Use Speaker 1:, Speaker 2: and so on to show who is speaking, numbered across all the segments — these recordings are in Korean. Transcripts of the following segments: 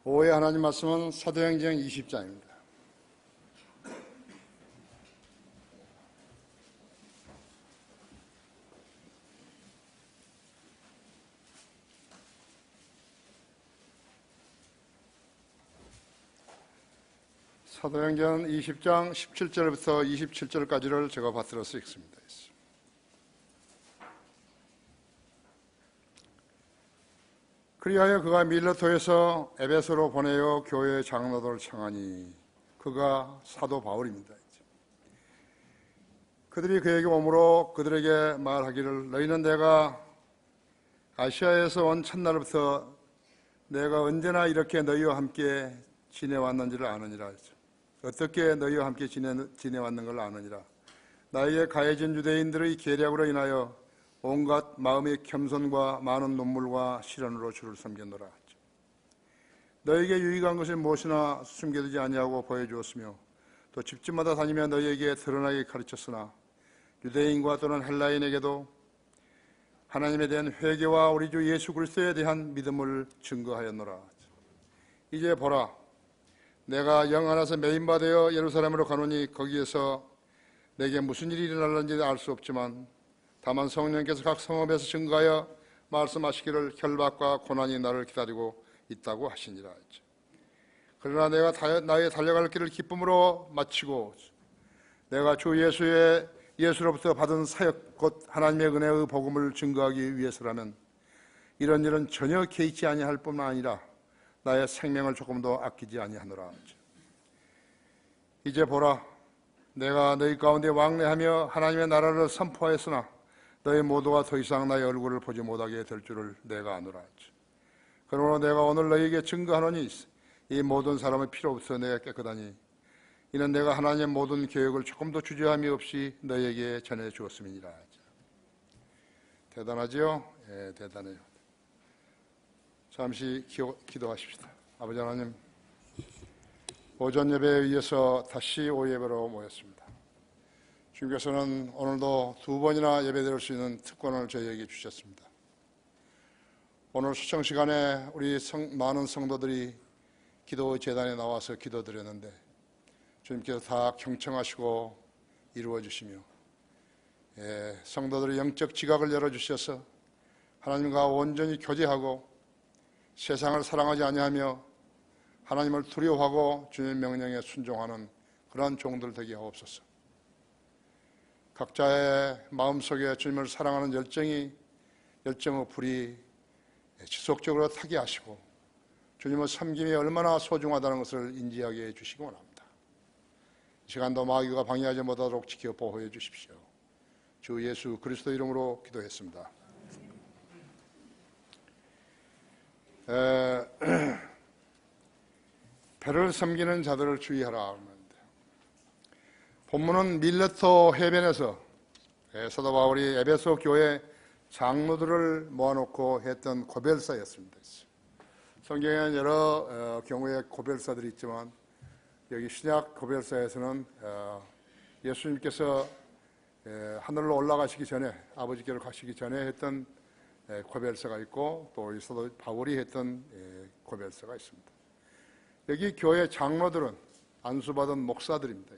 Speaker 1: 오후에 하나님 말씀은 사도행전 20장입니다. 사도행전 20장 17절부터 27절까지를 제가 받들어서 읽습니다. 그리하여 그가 밀레토에서 에베소로 보내어 교회 장로들을 청하니, 그가 사도 바울입니다. 그들이 그에게 오므로 그들에게 말하기를, 너희는 내가 아시아에서 온 첫날부터 내가 언제나 이렇게 너희와 함께 지내왔는지를 아느니라. 어떻게 너희와 함께 지내왔는 걸 아느니라. 나에게 가해진 유대인들의 계략으로 인하여 온갖 마음의 겸손과 많은 눈물과 시련으로 주를 섬겼노라. 너에게 유익한 것을 무엇이나 숨겨두지 아니하고 보여주었으며, 또 집집마다 다니며 너희에게 드러나게 가르쳤으나 유대인과 또는 헬라인에게도 하나님에 대한 회개와 우리 주 예수 그리스도에 대한 믿음을 증거하였노라. 이제 보라, 내가 영 안에서 메인바 되어 예루살렘으로 가노니, 거기에서 내게 무슨 일이 일어날는지 알 수 없지만 다만 성령께서 각 성읍에서 증거하여 말씀하시기를 결박과 고난이 나를 기다리고 있다고 하시니라. 그러나 내가 나의 달려갈 길을 기쁨으로 마치고 내가 주 예수로부터 받은 사역 곧 하나님의 은혜의 복음을 증거하기 위해서라면 이런 일은 전혀 개의치 아니할 뿐만 아니라 나의 생명을 조금도 아끼지 아니하노라. 이제 보라, 내가 너희 가운데 왕래하며 하나님의 나라를 선포하였으나 너희 모두가 더 이상 나의 얼굴을 보지 못하게 될 줄을 내가 아노라. 그러므로 내가 오늘 너희에게 증거하노니 이 모든 사람의 피로부터 내가 깨끗하니 이는 내가 하나님의 모든 계획을 조금도 주저함이 없이 너희에게 전해 주었음이니라. 대단하지요? 예, 대단해요. 잠시 기도하십시다. 아버지 하나님, 오전 예배에 의해서 다시 오후 예배로 모였습니다. 주님께서는 오늘도 두 번이나 예배드릴 수 있는 특권을 저희에게 주셨습니다. 오늘 수청 시간에 우리 많은 성도들이 기도 제단에 나와서 기도드렸는데 주님께서 다 경청하시고 이루어 주시며, 성도들의 영적 지각을 열어주셔서 하나님과 온전히 교제하고 세상을 사랑하지 아니하며 하나님을 두려워하고 주님의 명령에 순종하는 그러한 종들 되게 하옵소서. 각자의 마음속에 주님을 사랑하는 열정의 불이 지속적으로 타게 하시고 주님의 섬김이 얼마나 소중하다는 것을 인지하게 해주시기 원합니다. 이 시간도 마귀가 방해하지 못하도록 지켜 보호해 주십시오. 주 예수 그리스도 이름으로 기도했습니다. 배를 섬기는 자들을 주의하라. 본문은 밀레토 해변에서 사도 바울이 에베소 교회 장로들을 모아놓고 했던 고별사였습니다. 성경에는 여러 경우의 고별사들이 있지만 여기 신약 고별사에서는 예수님께서 하늘로 올라가시기 전에, 아버지께로 가시기 전에 했던 고별사가 있고 또 사도 바울이 했던 고별사가 있습니다. 여기 교회 장로들은 안수받은 목사들입니다.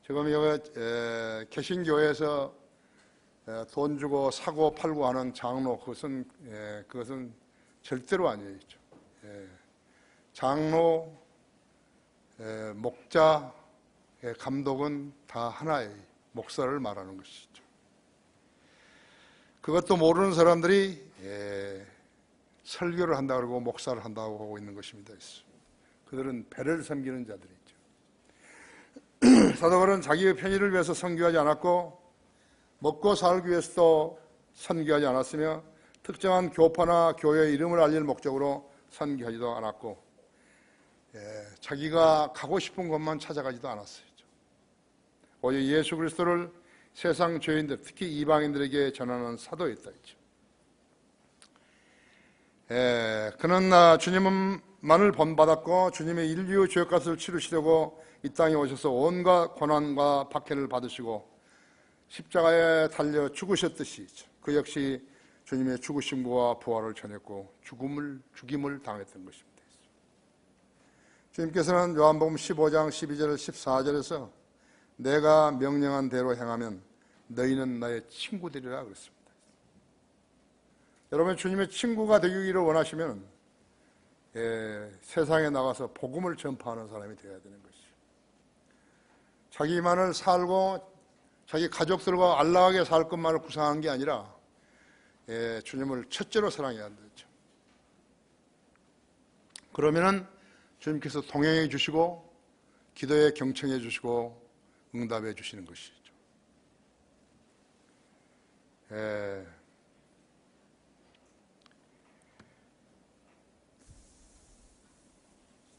Speaker 1: 지금 여기 개신교회에서 돈 주고 사고 팔고 하는 장로, 그것은 절대로 아니에요. 장로, 목자, 감독은 다 하나의 목사를 말하는 것이죠. 그것도 모르는 사람들이 설교를 한다고 그러고 목사를 한다고 하고 있는 것입니다. 그들은 배를 섬기는 자들이죠. 사도 바울은 자기의 편의를 위해서 선교하지 않았고 먹고 살기 위해서도 선교하지 않았으며 특정한 교파나 교회의 이름을 알릴 목적으로 선교하지도 않았고 자기가 가고 싶은 곳만 찾아가지도 않았어요. 오직 예수 그리스도를 세상 죄인들, 특히 이방인들에게 전하는 사도였다. 그는 주님만을 본받았고 주님의 인류 죄값을 치르시려고 이 땅에 오셔서 온갖 고난과 박해를 받으시고 십자가에 달려 죽으셨듯이 그 역시 주님의 죽으심과 부활을 전했고 죽임을 당했던 것입니다. 주님께서는 요한복음 15장 12절 14절에서 내가 명령한 대로 행하면 너희는 나의 친구들이라 그랬습니다. 여러분, 주님의 친구가 되기를 원하시면 세상에 나가서 복음을 전파하는 사람이 되어야 되는 것이죠. 자기만을 살고 자기 가족들과 안락하게 살 것만을 구상한 게 아니라 주님을 첫째로 사랑해야 한다죠. 그러면은 주님께서 동행해 주시고 기도에 경청해 주시고 응답해 주시는 것이죠.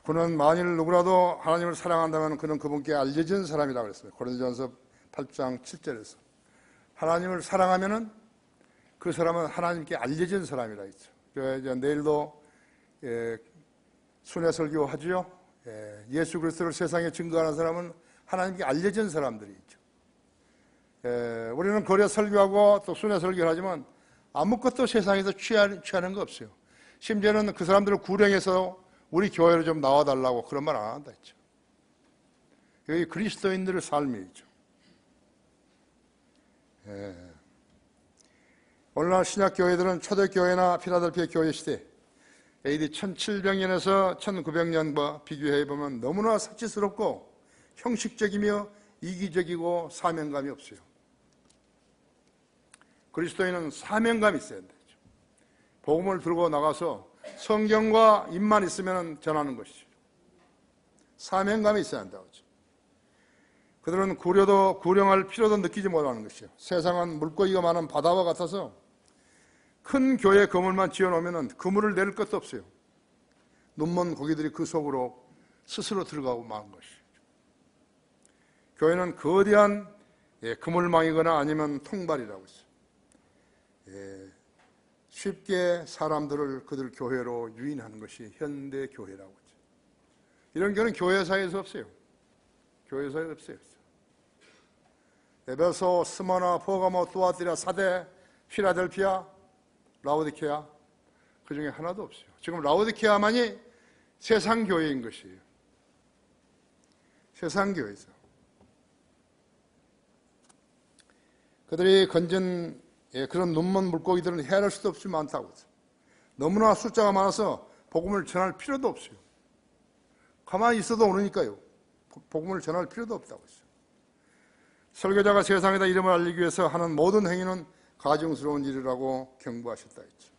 Speaker 1: 그는 만일 누구라도 하나님을 사랑한다면 그는 그분께 알려진 사람이라고 그랬습니다. 고린도전서 8장 7절에서 하나님을 사랑하면은 그 사람은 하나님께 알려진 사람이라 했죠. 이제 내일도 순회 설교 하지요. 예수 그리스도를 세상에 증거하는 사람은 하나님께 알려진 사람들이 있죠. 우리는 거리에 설교하고 또 순회 설교를 하지만 아무것도 세상에서 취하는 거 없어요. 심지어는 그 사람들을 구령해서 우리 교회로 좀 나와달라고 그런 말 안 한다 했죠. 여기 그리스도인들의 삶이죠. 오늘날 신약교회들은 초대교회나 필라델피아 교회 시대 AD 1700년에서 1900년과 비교해보면 너무나 사치스럽고 형식적이며 이기적이고 사명감이 없어요. 그리스도인은 사명감이 있어야 된다. 복음을 들고 나가서 성경과 입만 있으면 전하는 것이죠. 사명감이 있어야 한다고 하죠. 그들은 구령할 필요도 느끼지 못하는 것이죠. 세상은 물고기가 많은 바다와 같아서 큰 교회 그물만 지어놓으면 그물을 내릴 것도 없어요. 눈먼 고기들이 그 속으로 스스로 들어가고 마는 것이죠. 교회는 거대한 그물망이거나 아니면 통발이라고 했어요. 쉽게 사람들을 그들 교회로 유인하는 것이 현대 교회라고 하죠. 이런 교회는 교회사에서 없어요. 교회사에서 없어요. 에베소, 스모나, 포가모, 두아티라, 사대, 필라델피아, 라오디케아 그 중에 하나도 없어요. 지금 라오디케아만이 세상 교회인 것이에요. 세상 교회에서 그들이 건진 그런 눈먼 물고기들은 헤아릴 수도 없이 많다고 했어요. 너무나 숫자가 많아서 복음을 전할 필요도 없어요. 가만히 있어도 오르니까요. 복음을 전할 필요도 없다고 했어요. 설교자가 세상에다 이름을 알리기 위해서 하는 모든 행위는 가증스러운 일이라고 경고하셨다 했죠.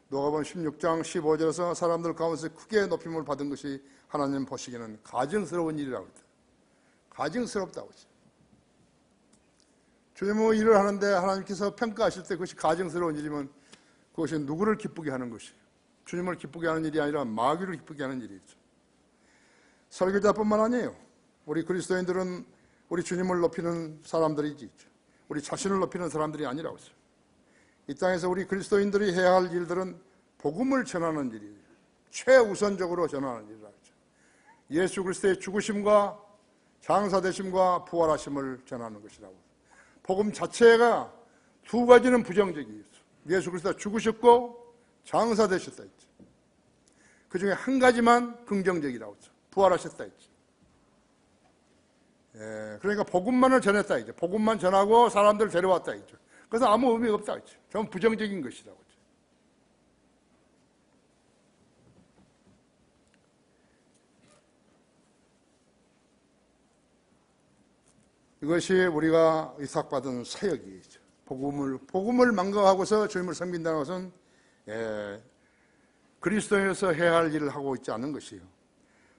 Speaker 1: 누가복음 16장 15절에서 사람들 가운데서 크게 높임을 받은 것이 하나님 보시기에는 가증스러운 일이라고 했다. 가증스럽다고 했죠. 주님의 일을 하는데 하나님께서 평가하실 때 그것이 가증스러운 일이면 그것이 누구를 기쁘게 하는 것이에요? 주님을 기쁘게 하는 일이 아니라 마귀를 기쁘게 하는 일이죠. 설교자뿐만 아니에요. 우리 그리스도인들은 우리 주님을 높이는 사람들이지 우리 자신을 높이는 사람들이 아니라고 했어요. 이 땅에서 우리 그리스도인들이 해야 할 일들은 복음을 전하는 일이에요. 최우선적으로 전하는 일이라고 했죠. 예수 그리스도의 죽으심과 장사되심과 부활하심을 전하는 것이라고. 복음 자체가 두 가지는 부정적이에요. 예수 그리스도가 죽으셨고 장사되셨다 했죠. 그 중에 한 가지만 긍정적이라고 했죠. 부활하셨다 했죠. 그러니까 복음만을 전했다 했죠. 복음만 전하고 사람들 데려왔다 했죠. 그래서 아무 의미가 없다 했죠. 전부 부정적인 것이라고 했죠. 이것이 우리가 의탁받은 사역이죠. 복음을 망각하고서 주님을 섬긴다는 것은 그리스도에서 해야 할 일을 하고 있지 않는 것이에요.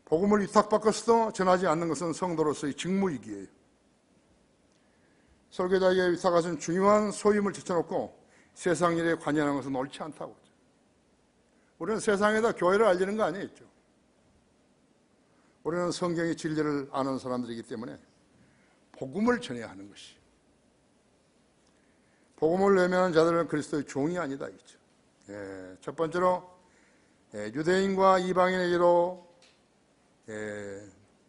Speaker 1: 복음을 위탁받고서도 전하지 않는 것은 성도로서의 직무이기예요. 설교자에게 위탁하신 중요한 소임을 제쳐놓고 세상 일에 관여하는 것은 옳지 않다고 하죠. 우리는 세상에다 교회를 알리는 거 아니에요. 우리는 성경의 진리를 아는 사람들이기 때문에 복음을 전해야 하는 것이. 복음을 외면하는 자들은 그리스도의 종이 아니다. 첫 번째로 유대인과 이방인에게도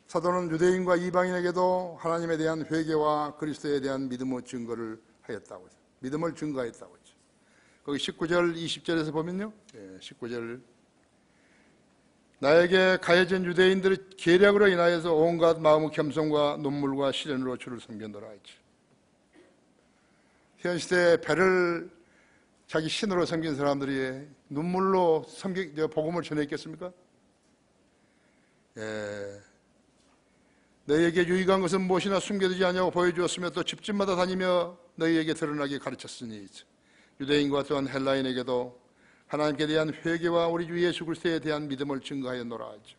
Speaker 1: 사도는 유대인과 이방인에게도 하나님에 대한 회개와 그리스도에 대한 믿음의 증거를 하였다고 했어요. 믿음을 증거했다고 했죠. 거기 19절 20절에서 보면요, 19절 나에게 가해진 유대인들의 계략으로 인하여서 온갖 마음의 겸손과 눈물과 시련으로 주를 섬겼노라 했죠. 현 시대에 배를 자기 신으로 섬긴 사람들이 눈물로 복음을 전했겠습니까? 너희에게 유익한 것은 무엇이나 숨겨두지 않냐고 보여주었으며 또 집집마다 다니며 너희에게 드러나게 가르쳤으니 유대인과 또한 헬라인에게도 하나님께 대한 회개와 우리 주 예수 그리스도에 대한 믿음을 증거하였노라 하죠.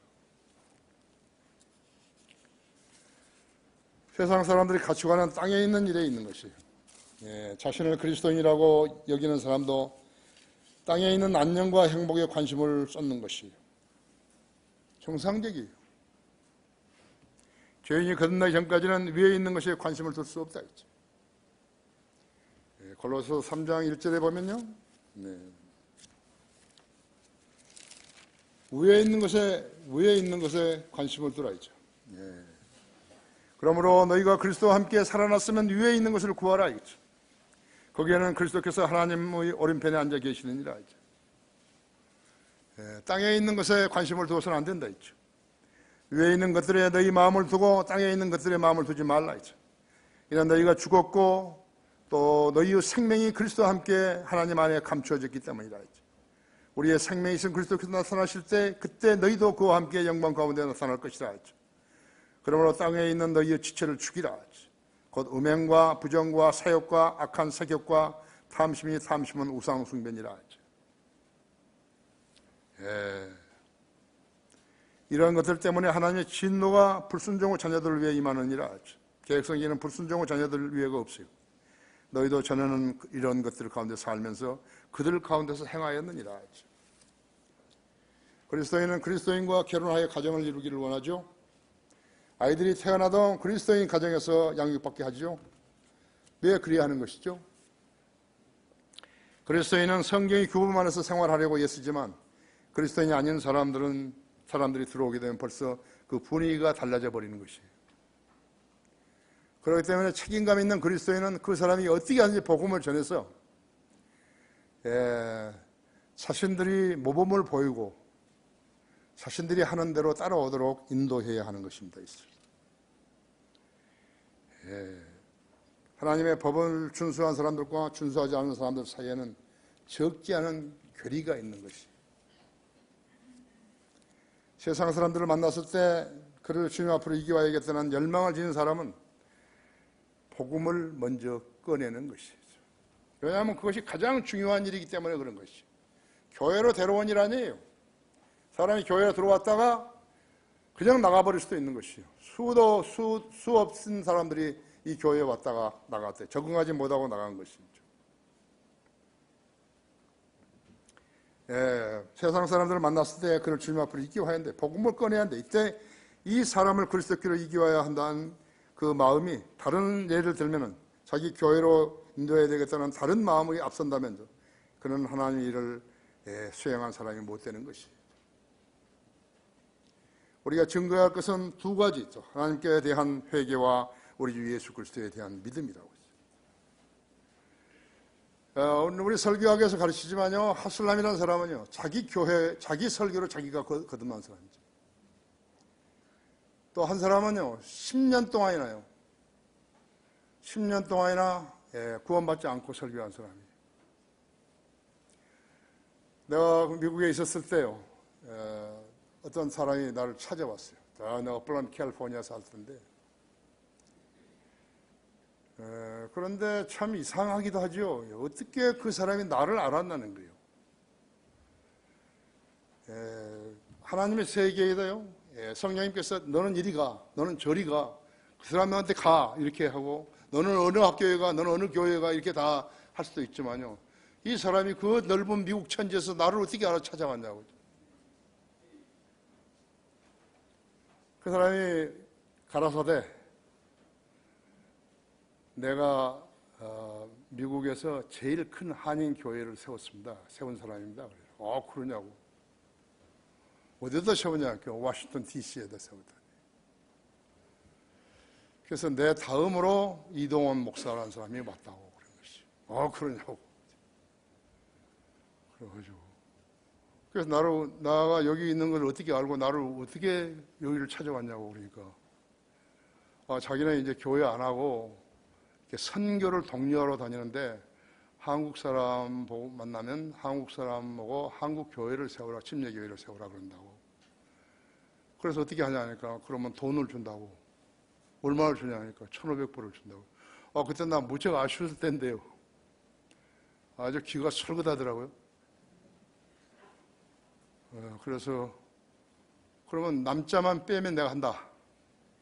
Speaker 1: 세상 사람들이 가치관은 땅에 있는 일에 있는 것이에요. 자신을 그리스도인이라고 여기는 사람도 땅에 있는 안녕과 행복에 관심을 쏟는 것이에요. 정상적이에요. 죄인이 거듭나기 전까지는 위에 있는 것에 관심을 둘 수 없다 했죠. 골로새 3장 1절에 보면요, 위에 있는 것에 관심을 두라 했죠. 그러므로 너희가 그리스도와 함께 살아났으면 위에 있는 것을 구하라 했죠. 거기에는 그리스도께서 하나님의 오른편에 앉아 계시느니라 했죠. 땅에 있는 것에 관심을 두어서는 안 된다 했죠. 위에 있는 것들에 너희 마음을 두고 땅에 있는 것들에 마음을 두지 말라 했죠. 이는 너희가 죽었고 또 너희의 생명이 그리스도와 함께 하나님 안에 감추어졌기 때문이라 했죠. 우리의 생명이신 그리스도께서 나타나실 때 그때 너희도 그와 함께 영광 가운데 나타날 것이라 했죠. 그러므로 땅에 있는 너희의 지체를 죽이라 했죠. 곧 음행과 부정과 사욕과 악한 색욕과 탐심이 탐심은 우상 숭배니라 했죠. 이런 것들 때문에 하나님의 진노가 불순종의 자녀들을 위해 임하느니라 했죠. 계획성에는 불순종의 자녀들 위해가 없어요. 너희도 전에는 이런 것들 가운데 살면서 그들 가운데서 행하였느니라 했죠. 그리스도인은 그리스도인과 결혼하여 가정을 이루기를 원하죠. 아이들이 태어나도 그리스도인 가정에서 양육받게 하죠. 왜 그래야 하는 것이죠? 그리스도인은 성경의 규범 안에서 생활하려고 애쓰지만 그리스도인이 아닌 사람들이 들어오게 되면 벌써 그 분위기가 달라져 버리는 것이에요. 그렇기 때문에 책임감 있는 그리스도인은 그 사람이 어떻게 하는지 복음을 전해서 자신들이 모범을 보이고 자신들이 하는 대로 따라오도록 인도해야 하는 것입니다. 하나님의 법을 준수한 사람들과 준수하지 않은 사람들 사이에는 적지 않은 괴리가 있는 것이. 세상 사람들을 만났을 때 그를 주님 앞으로 이겨와야겠다는 열망을 지닌 사람은 복음을 먼저 꺼내는 것이죠. 왜냐하면 그것이 가장 중요한 일이기 때문에 그런 것이죠. 교회로 데려온 일 아니에요. 사람이 교회에 들어왔다가 그냥 나가버릴 수도 있는 것이에요. 수 없는 사람들이 이 교회에 왔다가 나갔대요. 적응하지 못하고 나간 것이죠. 세상 사람들을 만났을 때 그를 주님 앞으로 이기와야 하는데 복음을 꺼내야 하는데 이때 이 사람을 그리스도께로 이기와야 한다는 그 마음이 다른 예를 들면은 자기 교회로 인도해야 되겠다는 다른 마음이 앞선다면 그는 하나님의 일을 수행한 사람이 못 되는 것이에요. 우리가 증거할 것은 두 가지 있죠. 하나님께 대한 회개와 우리 주 예수 그리스도에 대한 믿음이라고 했어요. 우리 설교학에서 가르치지만요, 하슬람이라는 사람은요, 자기 교회, 자기 설교로 자기가 거듭난 사람이죠. 또 한 사람은요, 10년 동안이나 구원받지 않고 설교한 사람이에요. 내가 미국에 있었을 때요, 어떤 사람이 나를 찾아왔어요. 내가 플란 캘리포니아 살 텐데. 그런데 참 이상하기도 하죠. 어떻게 그 사람이 나를 알았나는 거예요. 하나님의 세계에도요, 성령님께서 너는 이리 가, 너는 저리 가, 그 사람한테 가 이렇게 하고 너는 어느 학교에 가, 너는 어느 교회에 가 이렇게 다 할 수도 있지만요, 이 사람이 그 넓은 미국 천지에서 나를 어떻게 알아 찾아왔냐고. 그 사람이 가라사대, 내가 미국에서 제일 큰 한인 교회를 세운 사람입니다. 그러냐고. 어디다 세우냐? 워싱턴 DC에다 세웠다. 그래서 내 다음으로 이동원 목사라는 사람이 왔다고 그런 것이. 그러냐고. 그래서 나가 여기 있는 걸 어떻게 알고 나를 어떻게 여기를 찾아왔냐고. 그러니까 자기는 이제 교회 안 하고 이렇게 선교를 독려하러 다니는데 한국 사람 보고 만나면 한국 사람 보고 한국 교회를 세우라, 침례 교회를 세우라 그런다고. 그래서 어떻게 하냐니까 그러면 돈을 준다고. 얼마를 주냐니까 1,500불을 준다고. 그때 나 무척 아쉬웠을 텐데요. 아주 귀가 솔깃하더라고요. 그래서 그러면 남자만 빼면 내가 한다.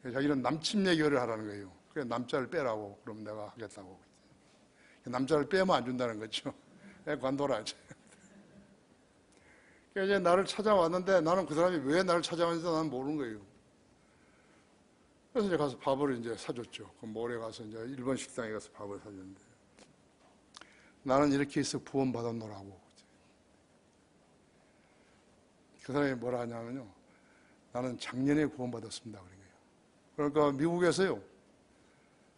Speaker 1: 자기는 남침례 교회를 하라는 거예요. 그래서 남자를 빼라고. 그럼 내가 하겠다고. 남자를 빼면 안 준다는 거죠. 관둬라지. 그래서 이제 나를 찾아왔는데 나는 그 사람이 왜 나를 찾아왔는지 나는 모르는 거예요. 그래서 이제 가서 밥을 이제 사줬죠. 그 모레 가서 이제 일본 식당에 가서 밥을 사줬는데 나는 이렇게 해서 구원 받았노라고. 그 사람이 뭐라 하냐면요. 나는 작년에 구원 받았습니다. 그러니까 미국에서요.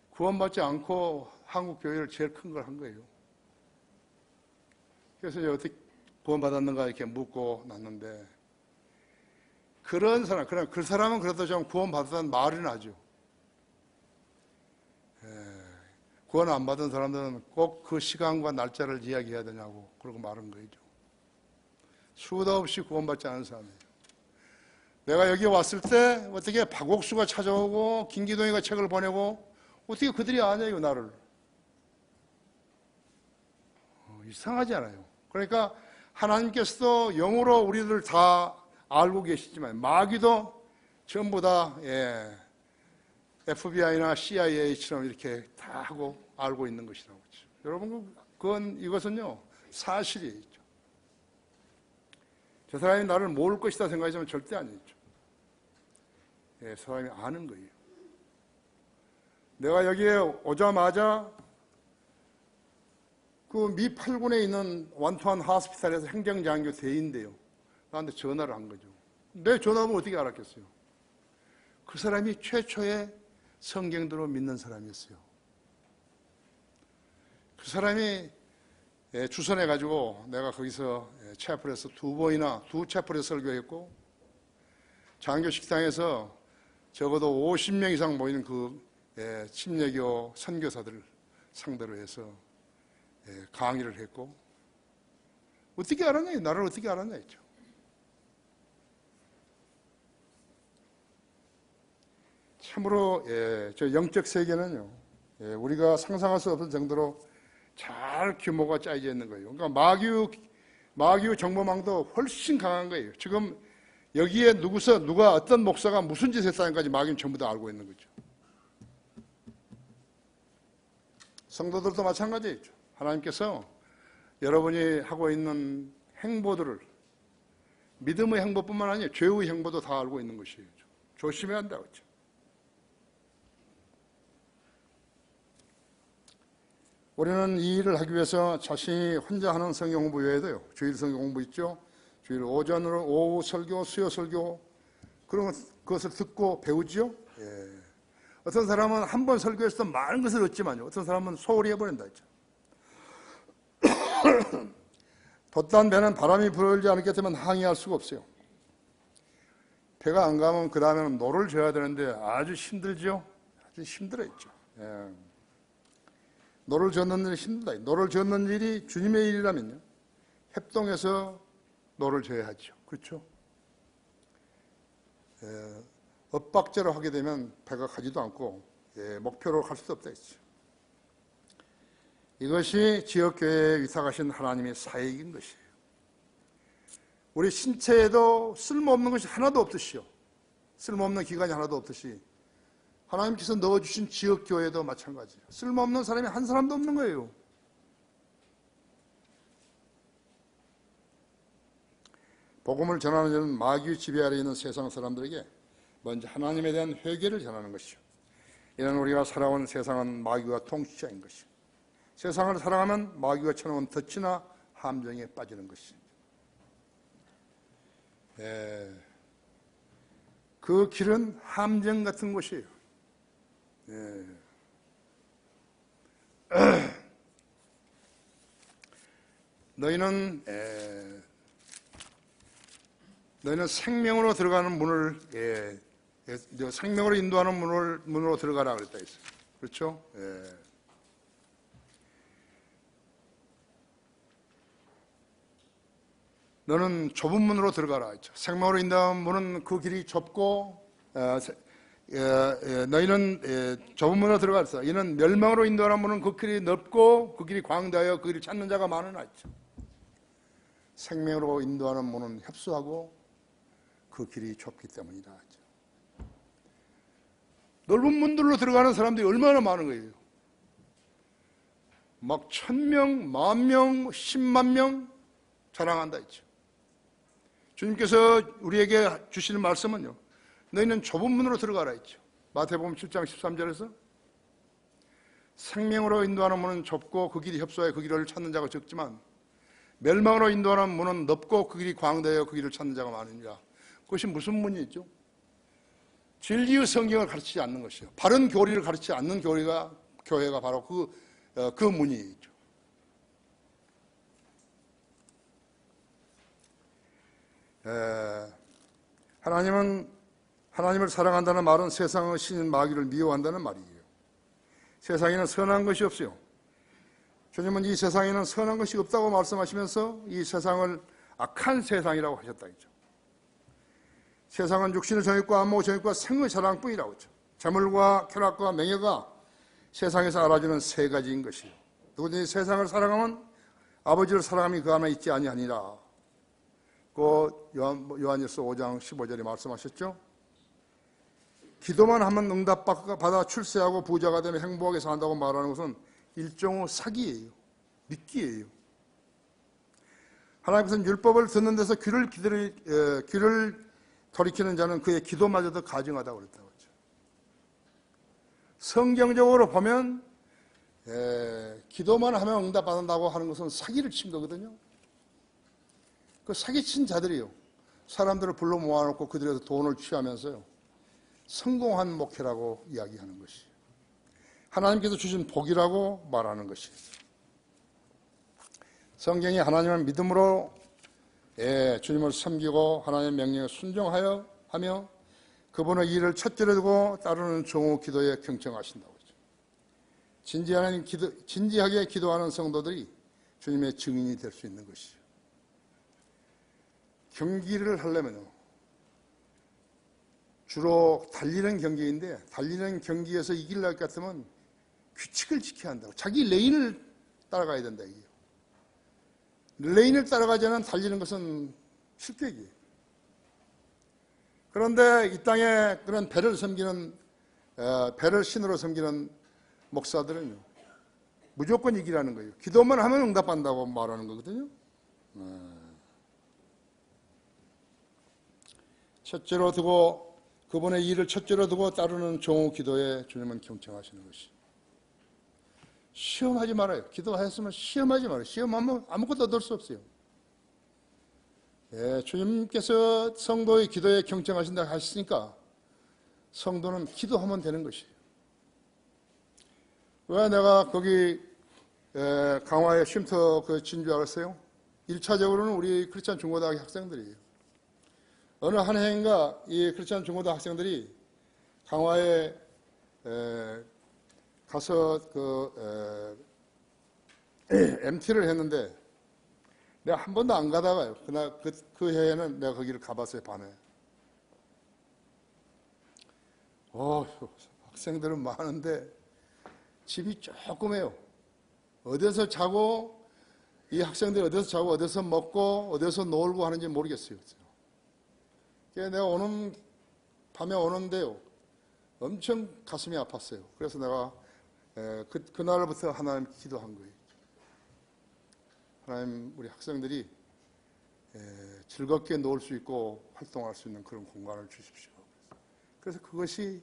Speaker 1: 구원받지 않고 한국 교회를 제일 큰 걸 한 거예요. 그래서 이제 어떻게 구원받았는가 이렇게 묻고 났는데 그런 사람, 그 사람은 그래도 좀 구원받았다는 말이 나죠. 구원 안 받은 사람들은 꼭 그 시간과 날짜를 이야기해야 되냐고 그러고 말한 거죠. 수도 없이 구원받지 않은 사람이에요. 내가 여기 왔을 때 어떻게 박옥수가 찾아오고 김기동이가 책을 보내고 어떻게 그들이 아냐요 나를. 이상하지 않아요. 그러니까 하나님께서도 영으로 우리들 다 알고 계시지만 마귀도 전부 다 FBI나 CIA처럼 이렇게 다 하고 알고 있는 것이라고. 여러분 이것은요 사실이죠. 저 사람이 나를 모를 것이다 생각하지만 절대 아니죠. 사람이 아는 거예요. 내가 여기에 오자마자 그 미 8군에 있는 완투한 하스피탈에서 행정장교 대인데요. 나한테 전화를 한 거죠. 내 전화하면 어떻게 알았겠어요? 그 사람이 최초의 성경대로 믿는 사람이었어요. 그 사람이 주선해가지고 내가 거기서 채플에서 두 채플에서 설교했고 장교 식당에서 적어도 50명 이상 모이는 그 침례교 선교사들 상대로 해서 강의를 했고 어떻게 알았냐? 나를 어떻게 알았냐 했죠. 참으로 저 영적 세계는요 우리가 상상할 수 없을 정도로 잘 규모가 짜여져 있는 거예요. 그러니까 마귀 정보망도 훨씬 강한 거예요. 지금 여기에 누가 어떤 목사가 무슨 짓을 했다는까지 마귀는 전부 다 알고 있는 거죠. 성도들도 마찬가지죠. 하나님께서 여러분이 하고 있는 행보들을 믿음의 행보뿐만 아니라 죄의 행보도 다 알고 있는 것이에요. 조심해야 한다고 했죠. 우리는 이 일을 하기 위해서 자신이 혼자 하는 성경 공부 외에도요. 주일 성경 공부 있죠. 주일 오전으로 오후 설교, 수요 설교 그런 그것을 듣고 배우죠. 어떤 사람은 한 번 설교해서 많은 것을 얻지만요. 어떤 사람은 소홀히 해버린다 했죠. 돛단 배는 바람이 불지 않게 되면 항해할 수가 없어요. 배가 안 가면 그 다음에는 노를 져야 되는데 아주 힘들죠. 아주 힘들어했죠. 노를 젓는 일이 힘들다. 노를 젓는 일이 주님의 일이라면요. 협동해서 노를 져야 하죠. 그렇죠? 엇박자로 하게 되면 배가 가지도 않고 목표로 갈 수도 없다 했죠. 이것이 지역교회에 위탁하신 하나님의 사역인 것이에요. 우리 신체에도 쓸모없는 것이 하나도 없듯이요. 쓸모없는 기관이 하나도 없듯이 하나님께서 넣어주신 지역교회도 마찬가지예요. 쓸모없는 사람이 한 사람도 없는 거예요. 복음을 전하는 일은 마귀의 지배 아래 있는 세상 사람들에게 먼저 하나님에 대한 회개를 전하는 것이죠. 이는 우리가 살아온 세상은 마귀와 통치자인 것이죠. 세상을 살아가면 마귀가 쳐놓은 덫이나 함정에 빠지는 것이죠. 그 길은 함정 같은 곳이에요. 너희는 너희는 생명으로 들어가는 문을 생명으로 인도하는 문으로 들어가라 그랬다 했어요. 그렇죠? 너는 좁은 문으로 들어가라 했죠. 생명으로 인도하는 문은 그 길이 좁고 너희는 좁은 문으로 들어갔어. 이는 멸망으로 인도하는 문은 그 길이 넓고 그 길이 광대하여 그 길을 찾는 자가 많으나 했죠. 생명으로 인도하는 문은 협소하고 그 길이 좁기 때문이다 했죠. 넓은 문들로 들어가는 사람들이 얼마나 많은 거예요. 막 1000명, 10,000명, 10만 명 자랑한다 했죠. 주님께서 우리에게 주시는 말씀은요, 너희는 좁은 문으로 들어가라 했죠. 마태복음 7장 13절에서 생명으로 인도하는 문은 좁고 그 길이 협소해 그 길을 찾는 자가 적지만 멸망으로 인도하는 문은 넓고 그 길이 광대하여 그 길을 찾는 자가 많으니라. 그것이 무슨 문이죠? 진리의 성경을 가르치지 않는 것이요, 바른 교리를 가르치지 않는 교회가 바로 그 문이죠. 하나님을 사랑한다는 말은 세상의 신인 마귀를 미워한다는 말이에요. 세상에는 선한 것이 없어요. 주님은 이 세상에는 선한 것이 없다고 말씀하시면서 이 세상을 악한 세상이라고 하셨다 했죠. 세상은 육신의 정욕과 안목의 정욕과 생의 사랑뿐이라고 했죠. 재물과 쾌락과 명예가 세상에서 알아주는 세 가지인 것이에요. 누구든지 세상을 사랑하면 아버지를 사랑함이 그 안에 있지 아니하니라. 그 요한일서 5장 15절에 말씀하셨죠. 기도만 하면 응답받아 출세하고 부자가 되면 행복하게 산다고 말하는 것은 일종의 사기예요. 미끼예요. 하나님께서는 율법을 듣는 데서 귀를 돌이키는 자는 그의 기도마저도 가증하다고 그랬다고 했죠. 성경적으로 보면 기도만 하면 응답받는다고 하는 것은 사기를 친 거거든요. 그 사기친 자들이요, 사람들을 불러 모아놓고 그들에서 돈을 취하면서요, 성공한 목회라고 이야기하는 것이에요. 하나님께서 주신 복이라고 말하는 것이에요. 성경이 하나님을 믿음으로 주님을 섬기고 하나님의 명령에 순종하여 하며 그분의 일을 첫째로 두고 따르는 종의 기도에 경청하신다고 했죠. 진지하게 기도하는 성도들이 주님의 증인이 될 수 있는 것이죠. 경기를 하려면요, 주로 달리는 경기인데 달리는 경기에서 이길 것 같으면 규칙을 지켜야 한다고. 자기 레인을 따라가야 된다 이게요. 레인을 따라가지 않으면 달리는 것은 실격이에요. 그런데 이 땅에 그런 배를 신으로 섬기는 목사들은요, 무조건 이기라는 거예요. 기도만 하면 응답한다고 말하는 거거든요. 첫째로 두고 그분의 일을 첫째로 두고 따르는 종의 기도에 주님은 경청하시는 것이. 시험하지 말아요. 기도하였으면 시험하지 말아요. 시험하면 아무것도 얻을 수 없어요. 주님께서 성도의 기도에 경청하신다 하시니까 성도는 기도하면 되는 것이에요. 왜 내가 거기 강화에 쉼터 진 줄 알았어요? 1차적으로는 우리 크리스찬 중고등학교 학생들이에요. 어느 한 해인가 이 크리스찬 중고등학교 학생들이 강화에 가서 MT를 했는데 내가 한 번도 안 가다가요. 그날 그 해에는 내가 거기를 가봤어요, 밤에. 학생들은 많은데 집이 조그매요. 어디서 자고, 이 학생들이 어디서 자고 어디서 먹고 어디서 놀고 하는지 모르겠어요. 그래서 내가 밤에 오는데요, 엄청 가슴이 아팠어요. 그래서 내가 그날부터 하나님 기도한 거예요. 하나님, 우리 학생들이 즐겁게 놀 수 있고 활동할 수 있는 그런 공간을 주십시오. 그래서 그것이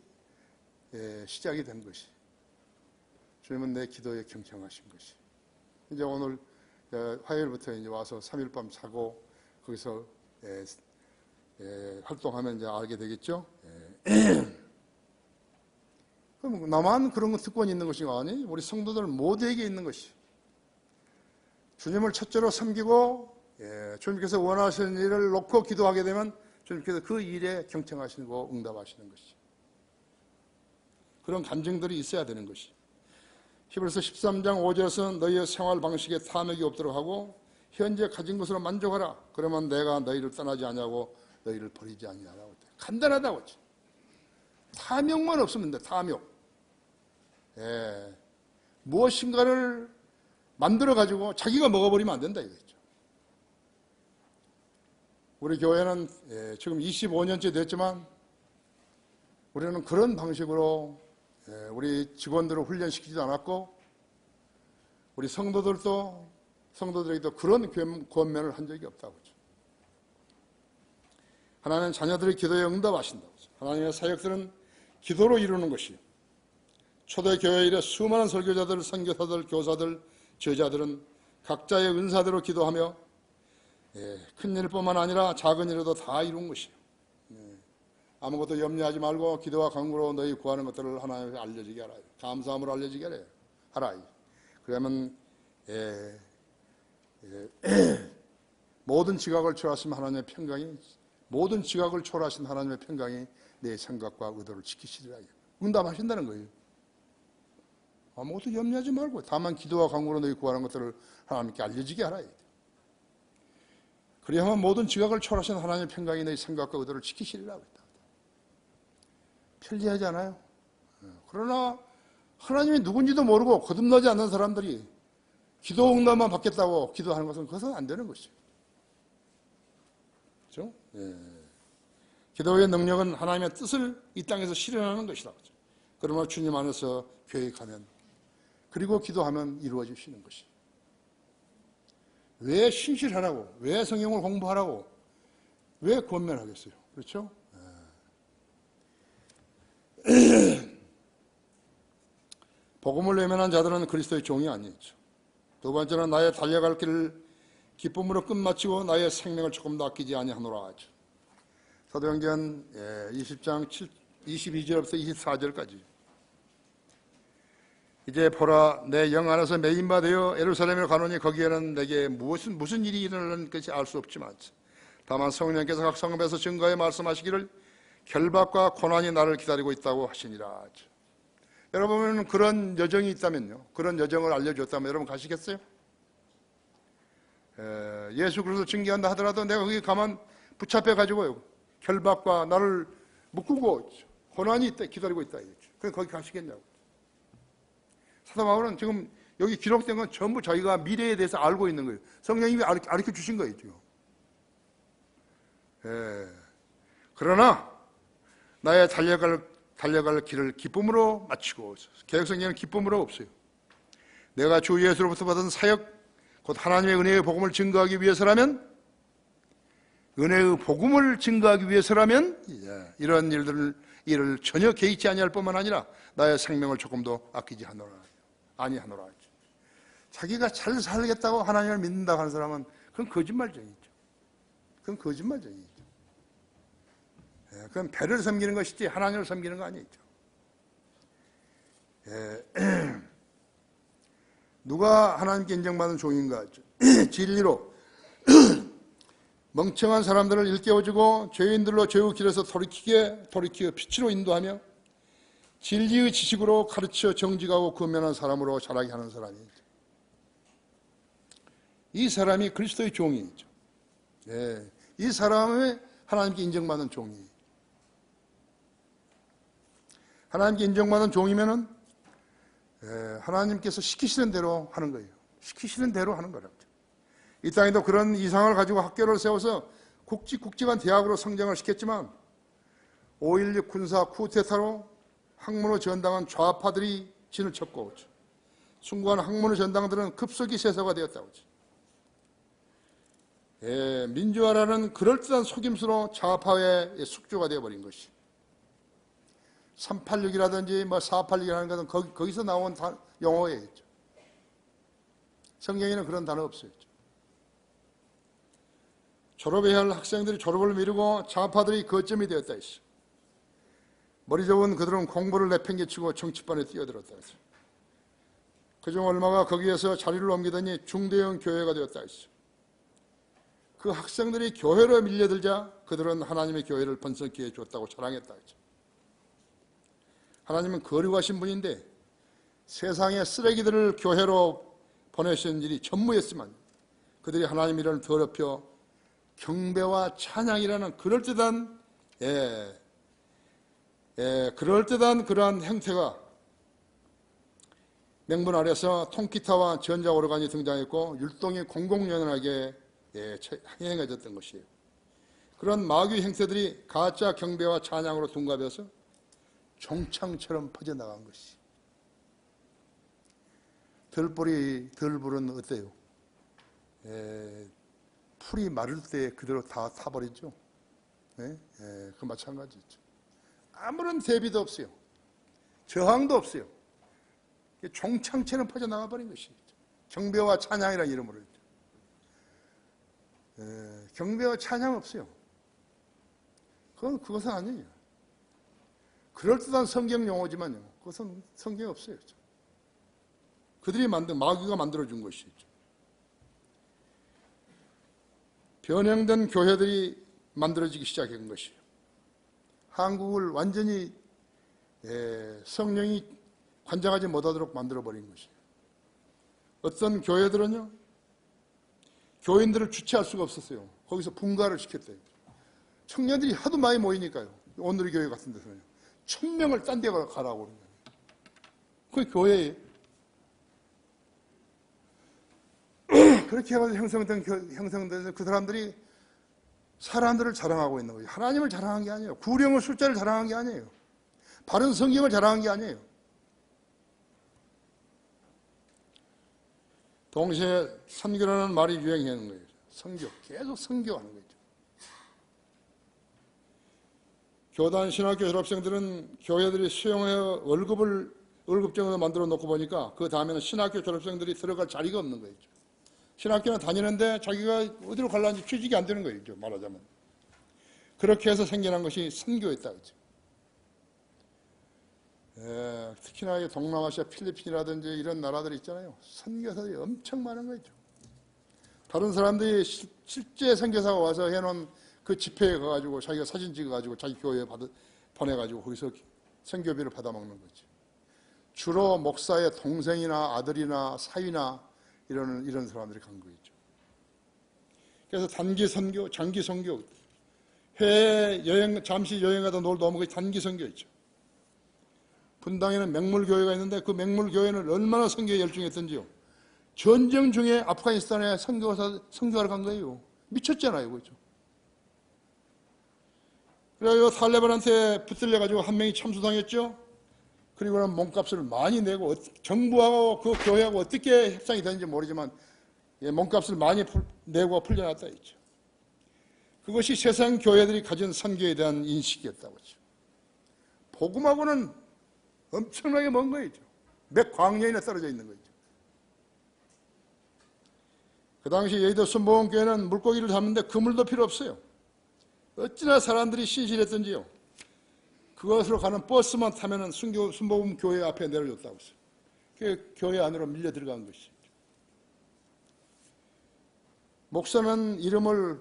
Speaker 1: 시작이 된 것이, 주님은 내 기도에 경청하신 것이. 이제 오늘 화요일부터 이제 와서 3일 밤 자고 거기서 활동하면 이제 알게 되겠죠. 그럼 나만 그런 특권이 있는 것이 아니? 우리 성도들 모두에게 있는 것이. 주님을 첫째로 섬기고 주님께서 원하시는 일을 놓고 기도하게 되면 주님께서 그 일에 경청하시고 응답하시는 것이. 그런 감정들이 있어야 되는 것이. 히브리서 13장 5절에서는 너희의 생활 방식에 탐욕이 없도록 하고 현재 가진 것으로 만족하라. 그러면 내가 너희를 떠나지 아니하고 너희를 버리지 아니하라고. 간단하다고. 탐욕만 없으면 돼. 탐욕. 예. 무엇인가를 만들어 가지고 자기가 먹어버리면 안 된다 이거죠. 우리 교회는 지금 25년째 됐지만 우리는 그런 방식으로 우리 직원들을 훈련시키지도 않았고 우리 성도들에게도 그런 권면을 한 적이 없다고 하죠. 하나님은 자녀들의 기도에 응답하신다고 하죠. 하나님의 사역들은 기도로 이루는 것이요. 초대교회 이래 수많은 설교자들, 선교사들, 교사들, 제자들은 각자의 은사대로 기도하며 큰 일뿐만 아니라 작은 일에도 다 이룬 것이요. 아무것도 염려하지 말고 기도와 간구로 너희 구하는 것들을 하나님께 알려지게 하라. 감사함으로 알려지게 하라. 그러면 모든 지각을 초월하신 하나님의 평강이 모든 지각을 초월하신 하나님의 평강이 내 생각과 의도를 지키시리라. 응답하신다는 거예요. 아무것도 염려하지 말고 다만 기도와 간구로 너희 구하는 것들을 하나님께 알려지게 하라. 그래야만 모든 지각을 초월하신 하나님의 평강이 너희 생각과 의도를 지키시리라. 편리하지 않아요? 그러나 하나님이 누군지도 모르고 거듭나지 않는 사람들이 기도 응답만 받겠다고 기도하는 것은 그것은 안 되는 것이죠. 그렇죠? 기도의 능력은 하나님의 뜻을 이 땅에서 실현하는 것이라고 하죠. 그러나 주님 안에서 계획하면 그리고 기도하면 이루어지시는 것이. 왜 신실하라고, 왜 성경을 공부하라고, 왜 권면하겠어요? 그렇죠? 복음을 외면한 자들은 그리스도의 종이 아니죠. 두 번째는 나의 달려갈 길을 기쁨으로 끝마치고 나의 생명을 조금도 아끼지 아니하노라 하죠. 사도행전 20장 22절부터 24절까지. 이제 보라, 내 영 안에서 매인바 되어 예루살렘에 가노니 거기에는 내게 무슨 일이 일어나는 것이 알 수 없지만 다만 성령께서 각 성읍에서 증거에 말씀하시기를 결박과 고난이 나를 기다리고 있다고 하시니라. 여러분은 그런 여정이 있다면요, 그런 여정을 알려줬다면 여러분 가시겠어요? 예수 그리스도 증거한다 하더라도 내가 거기 가만 붙잡혀 가지고요 결박과 나를 묶고 고난이 있다, 기다리고 있다. 그럼 거기 가시겠냐고. 사도 바울은 지금 여기 기록된 건 전부 자기가 미래에 대해서 알고 있는 거예요. 성령님이 가르쳐 주신 거예요 지금. 그러나 나의 달려갈 길을 기쁨으로 마치고, 개혁성경에는 기쁨으로 없어요. 내가 주 예수로부터 받은 사역, 곧 하나님의 은혜의 복음을 증거하기 위해서라면, 은혜의 복음을 증거하기 위해서라면 이런 일을 전혀 개의치 아니할 뿐만 아니라 나의 생명을 조금도 아끼지 아니하노라. 자기가 잘 살겠다고 하나님을 믿는다고 하는 사람은 그건 거짓말쟁이죠. 그건 거짓말쟁이죠. 그건 배를 섬기는 것이지 하나님을 섬기는 거 아니죠. 누가 하나님께 인정받는 종인가? 진리로 멍청한 사람들을 일깨워주고 죄인들로 죄의 길에서 돌이키어 빛으로 인도하며 진리의 지식으로 가르쳐 정직하고 근면한 사람으로 자라게 하는 사람이죠. 이 사람이 그리스도의 종이죠. 이 사람이 하나님께 인정받는 종이에요. 하나님께 인정받는 종이면은 하나님께서 시키시는 대로 하는 거예요. 시키시는 대로 하는 거라고. 이 땅에도 그런 이상을 가지고 학교를 세워서 굵직굵직한 대학으로 성장을 시켰지만 5.16 군사 쿠데타로 학문의 전당은 좌파들이 진을 쳤고 숭고한 학문의 전당들은 급속히 세서가 되었다고. 민주화라는 그럴듯한 속임수로 좌파의 숙주가 되어버린 것이. 386이라든지 486이라는 것은 거기서 나온 용어예요. 성경에는 그런 단어 없어요. 졸업해야 할 학생들이 졸업을 미루고 좌파들이 거점이 되었다 했어. 머리 좋은 그들은 공부를 내팽개치고 정치판에 뛰어들었다 했어. 그중 얼마가 거기에서 자리를 옮기더니 중대형 교회가 되었다 했어. 그 학생들이 교회로 밀려들자 그들은 하나님의 교회를 번성케 해줬다고 자랑했다. 하나님은 거룩하신 분인데 세상의 쓰레기들을 교회로 보내시는 일이 전무했지만 그들이 하나님 이름을 더럽혀 경배와 찬양이라는 그럴듯한 그러한 행태가 맹문 아래서 통기타와 전자오르간이 등장했고 율동이 공공연하게 행해졌던 것이에요. 그런 마귀 행태들이 가짜 경배와 찬양으로 둔갑해서 종창처럼 퍼져나간 것이. 들불은 어때요? 풀이 마를 때 그대로 다 타버리죠. 그 마찬가지죠. 아무런 대비도 없어요. 저항도 없어요. 종창처럼 퍼져나가 버린 것이죠. 경배와 찬양이라는 이름으로. 경배와 찬양 없어요. 그것은 아니에요. 그럴듯한 성경 용어지만요. 그것은 성경에 없어요. 그들이 마귀가 만들어준 것이죠. 변형된 교회들이 만들어지기 시작한 것이에요. 한국을 완전히 성령이 관장하지 못하도록 만들어버린 것이에요. 어떤 교회들은요, 교인들을 주체할 수가 없었어요. 거기서 분가를 시켰대요. 청년들이 하도 많이 모이니까요. 오늘의 교회 같은 데서는요. 1000명을 딴 데 가라고 그러는 거예요. 그게 교회예요. 그렇게 해가지고 형성된 그 사람들이 사람들을 자랑하고 있는 거예요. 하나님을 자랑한 게 아니에요. 구령의 숫자를 자랑한 게 아니에요. 바른 성경을 자랑한 게 아니에요. 동시에 선교라는 말이 유행하는 거예요. 선교, 계속 선교하는 거죠. 교단 신학교 졸업생들은 교회들이 수용해 월급정으로 만들어 놓고 보니까 그 다음에는 신학교 졸업생들이 들어갈 자리가 없는 거예요. 신학교는 다니는데 자기가 어디로 갈라는지 취직이 안 되는 거예요. 말하자면. 그렇게 해서 생겨난 것이 선교였다. 특히나 동남아시아 필리핀이라든지 이런 나라들 있잖아요. 선교사들이 엄청 많은 거죠. 다른 사람들이 실제 선교사가 와서 해놓은 그 집회에 가가지고 자기가 사진 찍어가지고 자기 교회에 보내가지고 거기서 선교비를 받아먹는 거죠. 주로 목사의 동생이나 아들이나 사위나 이런 사람들이 간 거겠죠. 그래서 단기 선교, 장기 선교, 해외 여행, 잠시 여행하다 놀다 오면 단기 선교였죠. 분당에는 맹물교회가 있는데 그 맹물교회는 얼마나 선교에 열중했던지요. 전쟁 중에 아프가니스탄에 선교하러 간 거예요. 미쳤잖아요. 그렇죠? 그래서 탈레반한테 붙들려가지고 한 명이 참수당했죠. 그리고는 몸값을 많이 내고 정부하고 그 교회하고 어떻게 협상이 되는지 모르지만 몸값을 많이 내고 풀려났다 했죠. 그것이 세상 교회들이 가진 선교에 대한 인식이었다고 했죠. 복음하고는 엄청나게 먼 거죠. 몇 광년이나 떨어져 있는 거죠. 그 당시 여의도 순복음교회는 물고기를 잡는데 그물도 필요 없어요. 어찌나 사람들이 신실했던지요. 그것으로 가는 버스만 타면은 순복음교회 앞에 내려줬다고 했어요. 그 교회 안으로 밀려 들어간 것이죠. 목사는 이름을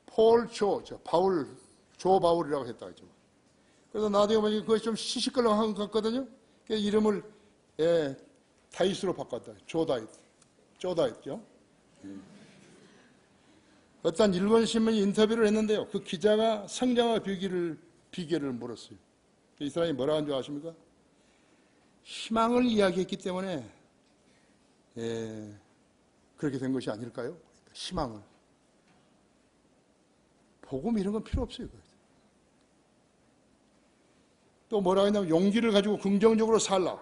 Speaker 1: 조 바울이라고 했다고 했죠. 그래서 나중에 보니 그것이 좀 시시껄렁한 것 같거든요. 그래서 이름을 다윗으로 바꿨다. 조다윗죠. 어떤 일본 신문이 인터뷰를 했는데요. 그 기자가 성장화 비결을 물었어요. 이 사람이 뭐라 한 줄 아십니까? 희망을 이야기했기 때문에 그렇게 된 것이 아닐까요? 희망을. 복음 이런 건 필요 없어요. 또 뭐라 했냐면 용기를 가지고 긍정적으로 살라.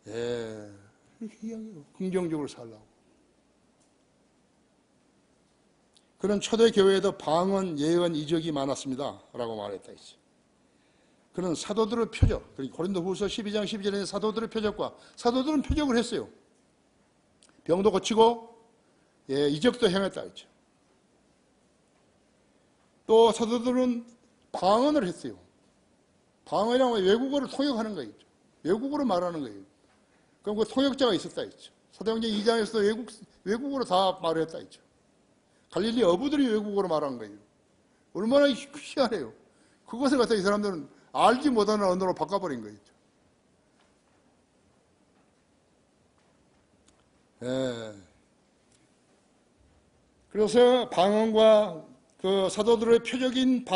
Speaker 1: 이렇게 이야기해요. 긍정적으로 살라고. 그런 초대 교회에도 방언, 예언, 이적이 많았습니다. 라고 말했다 했죠. 그런 사도들의 표적, 고린도후서 12장 12절에 사도들의 표적과 사도들은 표적을 했어요. 병도 고치고 이적도 행했다 했죠. 또 사도들은 방언을 했어요. 방언이라면 외국어를 통역하는 거예요. 외국어로 말하는 거예요. 그럼 그 통역자가 있었다 했죠. 사도행전 2장에서도 외국어로 다 말을 했다 했죠. 갈릴리 어부들이 외국어로 말한 거예요. 얼마나 희한해요. 그것을 갖다 이 사람들은 알지 못하는 언어로 바꿔버린 거예요. 예. 그래서 방언과 그 사도들의 표적의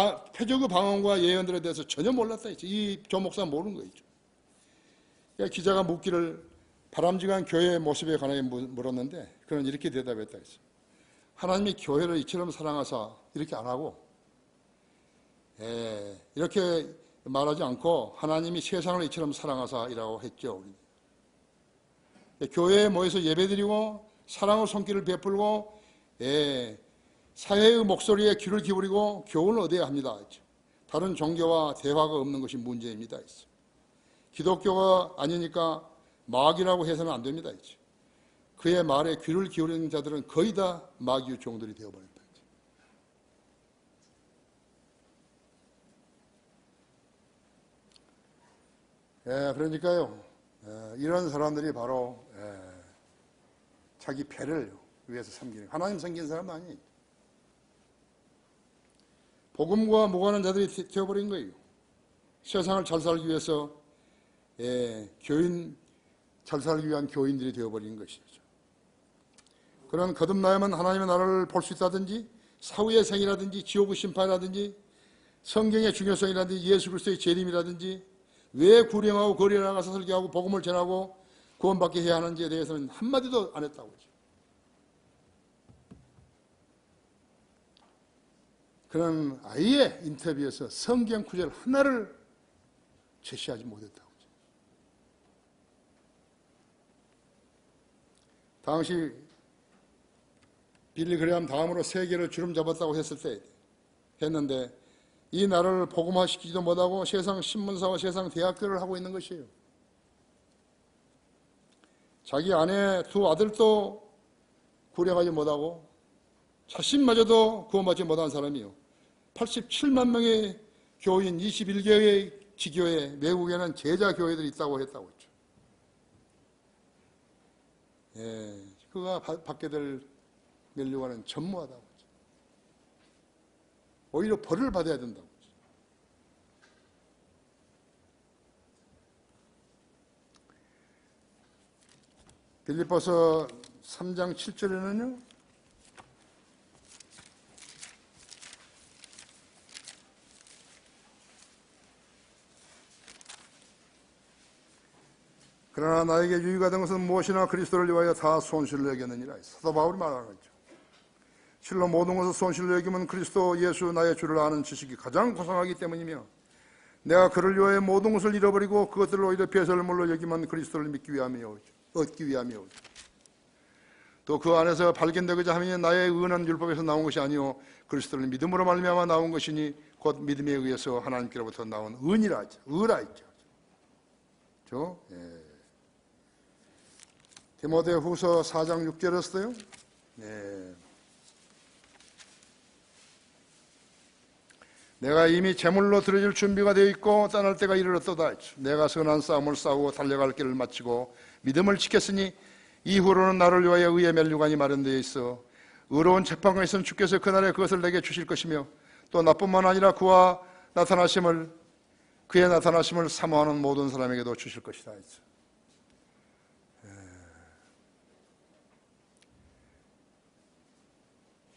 Speaker 1: 방언과 예언들에 대해서 전혀 몰랐다 했죠. 이 조 목사 모르는 거죠. 기자가 묻기를 바람직한 교회의 모습에 관하여 물었는데 그는 이렇게 대답했다 했어요. 하나님이 교회를 이처럼 사랑하사 이렇게 안 하고 이렇게 말하지 않고 하나님이 세상을 이처럼 사랑하사이라고 했죠. 교회에 모여서 예배드리고 사랑의 손길을 베풀고 사회의 목소리에 귀를 기울이고 교훈을 얻어야 합니다. 다른 종교와 대화가 없는 것이 문제입니다. 기독교가 아니니까 마귀라고 해서는 안 됩니다. 그의 말에 귀를 기울이는 자들은 거의 다 마귀의 종들이 되어버립니다. 그러니까요, 이런 사람들이 바로 자기 배를 위해서 섬기는, 하나님 섬기는 사람도 아니에요. 복음과 무관한 자들이 되어버린 거예요. 세상을 잘 살기 위해서 잘 살기 위한 교인들이 되어버린 것이죠. 그런 거듭나야만 하나님의 나라를 볼 수 있다든지 사후의 생이라든지 지옥의 심판이라든지 성경의 중요성이라든지 예수 그리스도의 재림이라든지 왜 구령하고 거리에 나가서 설교하고 복음을 전하고 구원받게 해야 하는지에 대해서는 한마디도 안 했다고 하죠. 그는 아예 인터뷰에서 성경 구절 하나를 제시하지 못했다고 하죠. 당시 빌리 그레함 다음으로 세계를 주름 잡았다고 했는데 이 나라를 복음화시키지도 못하고 세상 신문사와 세상 대학교를 하고 있는 것이에요. 자기 아내 두 아들도 구령하지 못하고 자신마저도 구원받지 못한 사람이요. 87만 명의 교인 21개의 지교회, 외국에는 제자 교회들이 있다고 했다고 했죠. 그가 받게 될 멸류관은 전무하다고 했죠. 오히려 벌을 받아야 된다고 했죠. 빌립보서 3장 7절에는요. 그러나 나에게 유익이 된 것은 무엇이나 그리스도를 위하여 다 손실로 여겼느니라. 사도 바울이 말하는 거죠. 실로 모든 것을 손실로 여기면 그리스도 예수 나의 주를 아는 지식이 가장 고상하기 때문이며 내가 그를 위하여 모든 것을 잃어버리고 그것들을 오히려 배설물로 여기면 그리스도를 믿기 위함이요 얻기 위함이요. 또 그 안에서 발견되고자 하며 나의 의는 율법에서 나온 것이 아니요 그리스도를 믿음으로 말미암아 나온 것이니 곧 믿음에 의해서 하나님께로부터 나온 은이라 하죠. 의라 했죠. 그렇죠? 디모데후서 4장 6절이었어요. 내가 이미 제물로 드려질 준비가 되어 있고 떠날 때가 이르렀도다. 내가 선한 싸움을 싸우고 달려갈 길을 마치고 믿음을 지켰으니 이후로는 나를 위하여 의의 멸류관이 마련되어 있어 의로운 재판관이 있은 주께서 그날에 그것을 내게 주실 것이며 또 나뿐만 아니라 그의 나타나심을 사모하는 모든 사람에게도 주실 것이다.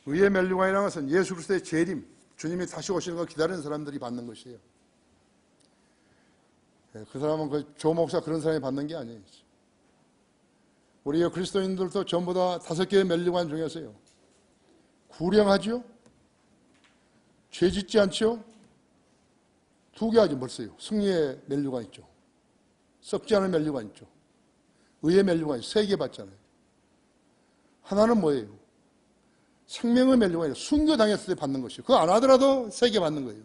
Speaker 1: 의의 멸류관이라는 것은 예수 그리스도의 재림, 주님이 다시 오시는 걸 기다리는 사람들이 받는 것이에요. 그 사람은 조 목사 그런 사람이 받는 게 아니에요. 우리 그리스도인들도 전부 다 5개의 멸류관 중에서요. 구령하죠? 죄 짓지 않죠? 2개 아주 벌써요. 승리의 멸류관 있죠. 썩지 않은 멸류관 있죠. 의의 멸류관 3개 받잖아요. 하나는 뭐예요? 생명의 멸류관이에요. 순교당했을 때 받는 것이에요. 그거 안 하더라도 3개 받는 거예요.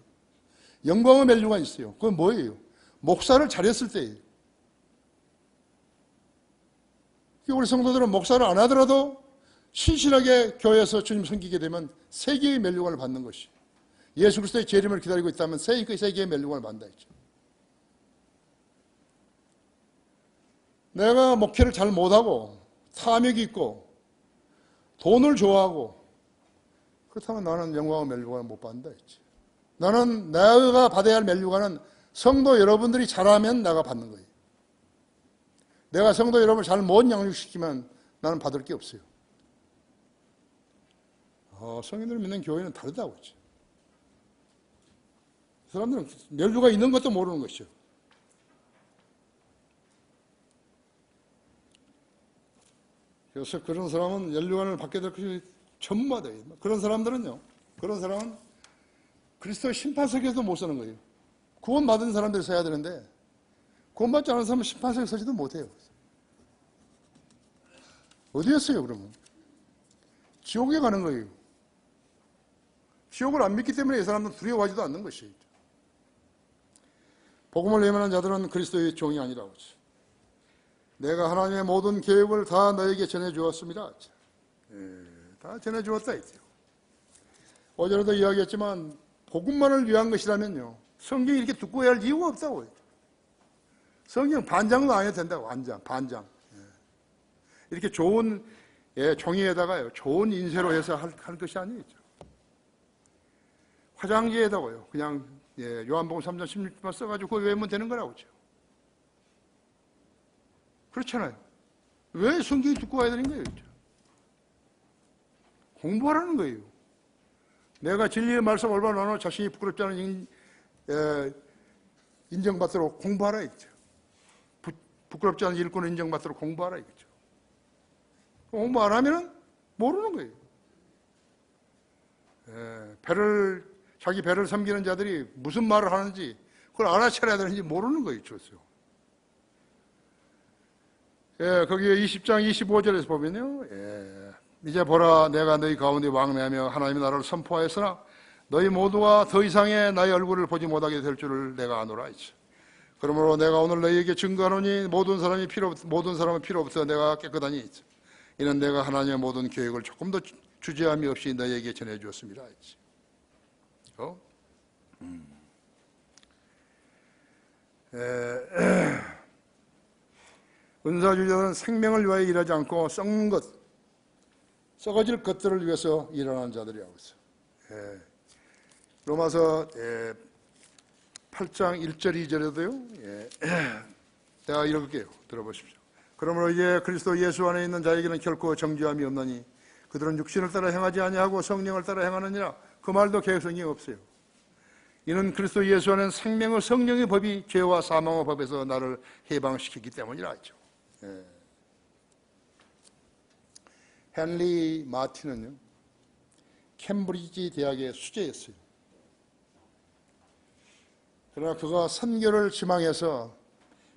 Speaker 1: 영광의 멸류관이 있어요. 그건 뭐예요? 목사를 잘했을 때예요. 우리 성도들은 목사를 안 하더라도 신실하게 교회에서 주님 섬기게 되면 3개의 멸류관을 받는 것이에요. 예수 그리스도의 재림을 기다리고 있다면 3개의 멸류관을 받는다 했죠. 내가 목회를 잘 못하고 탐욕이 있고 돈을 좋아하고 그렇다면 나는 영광의 멸류관을 못 받는다 했지. 나는 내가 받아야 할 멸류관은 성도 여러분들이 잘하면 내가 받는 거예요. 내가 성도 여러분을 잘 못 양육시키면 나는 받을 게 없어요. 성인들 믿는 교회는 다르다고 했지. 사람들은 멸류가 있는 것도 모르는 것이죠. 그래서 그런 사람은 멸류관을 받게 될 것이 전무하다. 그런 사람들은요, 그런 사람은 그리스도의 심판석에서도 못 서는 거예요. 구원받은 사람들이 서야 되는데 구원받지 않은 사람은 심판석에 서지도 못해요. 어디에 서요 그러면? 지옥에 가는 거예요. 지옥을 안 믿기 때문에 이 사람들은 두려워하지도 않는 것이에요. 복음을 예언하는 자들은 그리스도의 종이 아니라고 하죠. 내가 하나님의 모든 계획을 다 너에게 전해주었습니다. 다 전해주었다 했죠. 어제도 이야기했지만 복음만을 위한 것이라면요, 성경이 이렇게 두꺼워야 할 이유가 없다고 해요. 성경 반장도 안 해도 된다고. 반장. 이렇게 좋은 종이에다가요, 좋은 인쇄로 해서 할 것이 아니겠죠. 화장지에다가요, 그냥 요한복음 3장 16절만 써가지고 그거 외우면 되는 거라고 하죠. 그렇잖아요. 왜 성경이 두꺼워야 되는 거예요? 공부하라는 거예요. 내가 진리의 말씀 얼마나 나눠 자신이 부끄럽지 않은 인정받도록 공부하라 했죠. 부끄럽지 않은 일꾼을 인정받도록 공부하라 했죠. 공부 안 하면 모르는 거예요. 자기 배를 섬기는 자들이 무슨 말을 하는지 그걸 알아차려야 되는지 모르는 거예요. 거기에 20장 25절에서 보면요, 이제 보라 내가 너희 가운데 왕래하며 하나님의 나라를 선포하였으나 너희 모두가 더 이상의 나의 얼굴을 보지 못하게 될 줄을 내가 아노라 했죠. 그러므로 내가 오늘 너희에게 증거하노니 모든 사람은 필요 없어 내가 깨끗하니 했죠. 이는 내가 하나님의 모든 계획을 조금도 주저함이 없이 너희에게 전해주었습니다 했지. 은사주의자는 생명을 위하여 일하지 않고 썩어질 것들을 위해서 일하는 자들이라고 했어요. 로마서 8장 1절 2절에도요. 내가 읽을게요. 들어보십시오. 그러므로 이제 그리스도 예수 안에 있는 자에게는 결코 정죄함이 없나니 그들은 육신을 따라 행하지 아니하고 성령을 따라 행하느니라. 그 말도 개혁성이 없어요. 이는 그리스도 예수 안에는 생명의 성령의 법이 죄와 사망의 법에서 나를 해방시키기 때문이라 했죠. 헨리 마틴은요, 캠브리지 대학의 수재였어요. 그러나 그가 선교를 지망해서